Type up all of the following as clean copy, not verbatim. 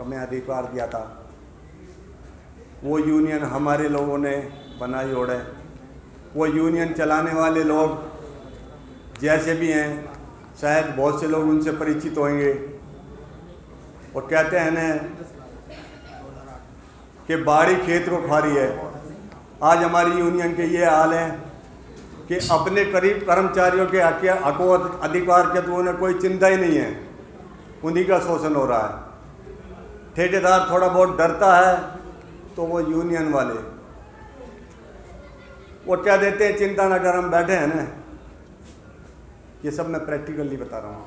हमें अधिकार दिया था, वो यूनियन हमारे लोगों ने बनाई ओढ़े। वो यूनियन चलाने वाले लोग जैसे भी हैं, शायद बहुत से लोग उनसे परिचित होंगे। वो कहते हैं ना कि बाड़ी खेत को खा रही है। आज हमारी यूनियन के ये हाल है कि अपने करीब कर्मचारियों के हकों अधिकार के तो उन्हें कोई चिंता ही नहीं है, उन्हीं का शोषण हो रहा है। ठेकेदार थोड़ा बहुत डरता है तो वो यूनियन वाले वो क्या देते हैं, चिंता न कर, हम बैठे हैं ना। ये सब मैं प्रैक्टिकली बता रहा हूँ,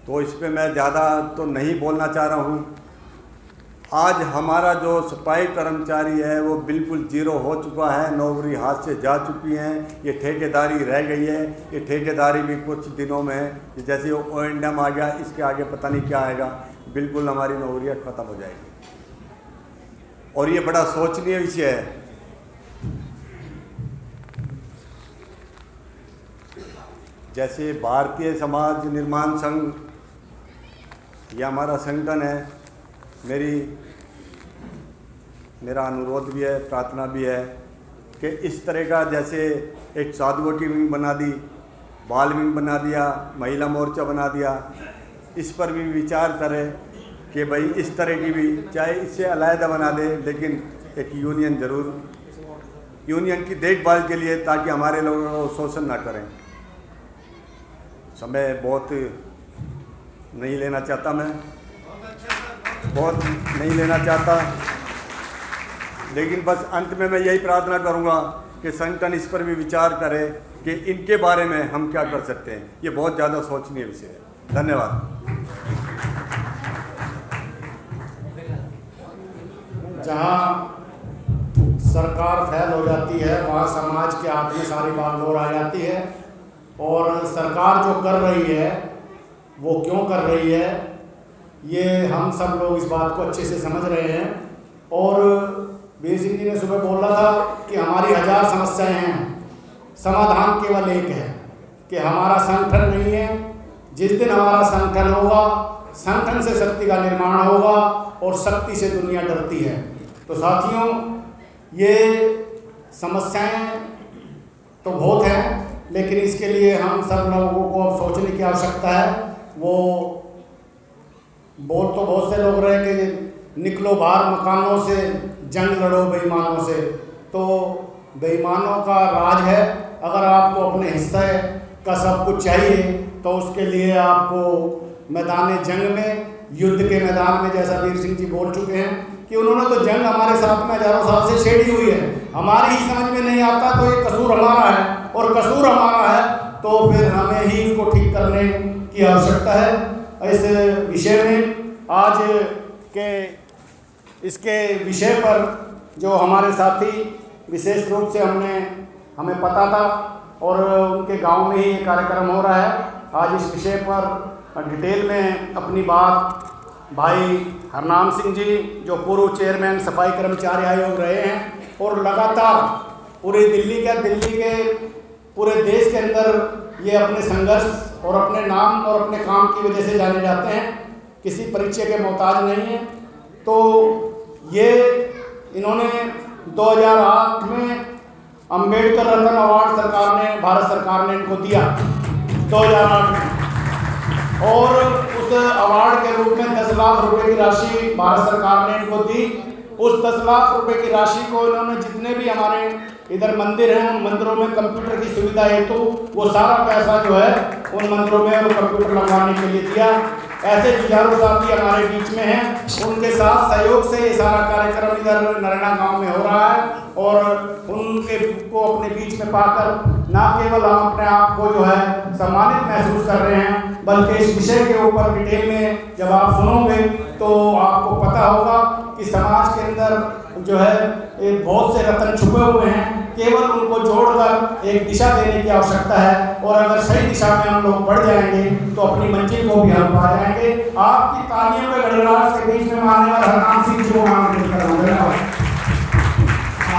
तो इस पे मैं ज़्यादा तो नहीं बोलना चाह रहा हूँ। आज हमारा जो सिपाही कर्मचारी है वो बिल्कुल जीरो हो चुका है, नौकरी हाथ से जा चुकी हैं। ये ठेकेदारी रह गई है। ये ठेकेदारी भी कुछ दिनों में, जैसे ओएंडम आ गया, इसके आगे पता नहीं क्या आएगा, बिल्कुल हमारी नौकरियाँ ख़त्म हो जाएगी। और ये बड़ा सोचनीय विषय है। जैसे भारतीय समाज निर्माण संघ, यह हमारा संगठन है। मेरा अनुरोध भी है, प्रार्थना भी है कि इस तरह का, जैसे एक साधुओं की विंग बना दी, बाल विंग बना दिया, महिला मोर्चा बना दिया, इस पर भी विचार करें कि भाई इस तरह की भी, चाहे इससे अलहदा बना दे, लेकिन एक यूनियन ज़रूर, यूनियन की देखभाल के लिए, ताकि हमारे लोगों को शोषण ना करें। समय बहुत नहीं लेना चाहता, मैं बहुत नहीं लेना चाहता, लेकिन बस अंत में मैं यही प्रार्थना करूंगा कि संगठन इस पर भी विचार करे कि इनके बारे में हम क्या कर सकते हैं। ये बहुत ज़्यादा सोचनीय विषय है। धन्यवाद। जहाँ सरकार फैल हो जाती है वहाँ समाज के हाथ में सारी बागडोर आ जाती है, और सरकार जो कर रही है वो क्यों कर रही है, ये हम सब लोग इस बात को अच्छे से समझ रहे हैं। और वीर सिंह जी ने सुबह बोला था कि हमारी 1000 समस्याएं हैं, समाधान केवल एक है कि हमारा संगठन नहीं है। जिस दिन हमारा संगठन होगा, संगठन से शक्ति का निर्माण होगा, और शक्ति से दुनिया डरती है। तो साथियों, ये समस्याएं तो बहुत हैं, लेकिन इसके लिए हम सब लोगों को अब सोचने की आवश्यकता है। वो बोल तो बहुत से लोग रहे कि निकलो बाहर मकानों से, जंग लड़ो बेईमानों से। तो बेईमानों का राज है। अगर आपको अपने हिस्से का सब कुछ चाहिए तो उसके लिए आपको मैदान जंग में, युद्ध के मैदान में, जैसा वीर सिंह जी बोल चुके हैं कि उन्होंने तो जंग हमारे साथ में हजारों साल से छेड़ी हुई है। हमारी ही समझ में नहीं आता तो ये कसूर हमारा है, और कसूर हमारा है तो फिर हमें ही उसको ठीक करने की आवश्यकता है। इस विषय में आज के इसके विषय पर जो हमारे साथी विशेष रूप से हमें पता था, और उनके गांव में ही ये कार्यक्रम हो रहा है। आज इस विषय पर डिटेल में अपनी बात भाई हरनाम सिंह जी, जो पूर्व चेयरमैन सफाई कर्मचारी आयोग रहे हैं, और लगातार पूरे दिल्ली के पूरे देश के अंदर ये अपने संघर्ष और अपने नाम और अपने काम की वजह से जाने जाते हैं, किसी परिचय के मोहताज नहीं है। तो ये इन्होंने 2008 में अंबेडकर रत्न अवार्ड भारत सरकार ने इनको दिया 2008 में, और उस अवार्ड के रूप में 10 लाख रुपए की राशि भारत सरकार ने इनको दी। उस 10 लाख रुपए की राशि को इन्होंने जितने भी हमारे इधर मंदिर हैं, उन मंदिरों में कंप्यूटर की सुविधा हेतु वो सारा पैसा जो है उन मंदिरों में वो कंप्यूटर लगवाने के लिए दिया। ऐसे हजारों साथी हमारे बीच में हैं, उनके साथ सहयोग से ये सारा कार्यक्रम इधर नरैना गांव में हो रहा है, और उनके को अपने बीच में पाकर ना केवल हम अपने आप को जो है सम्मानित महसूस कर रहे हैं, बल्कि इस विषय के ऊपर डिटेल में जब आप सुनोगे तो आपको पता होगा कि समाज के अंदर जो है एक बहुत से रत्न छुपे हुए हैं। केवल उनको जोड़कर एक दिशा देने की आवश्यकता है, और अगर सही दिशा में हम लोग बढ़ जाएंगे तो अपनी मंजिल को भी हम पा जाएंगे। आपकी तालियों के गड़गड़ाहट के बीच में माननीय हरनाम सिंह जी को धन्यवाद।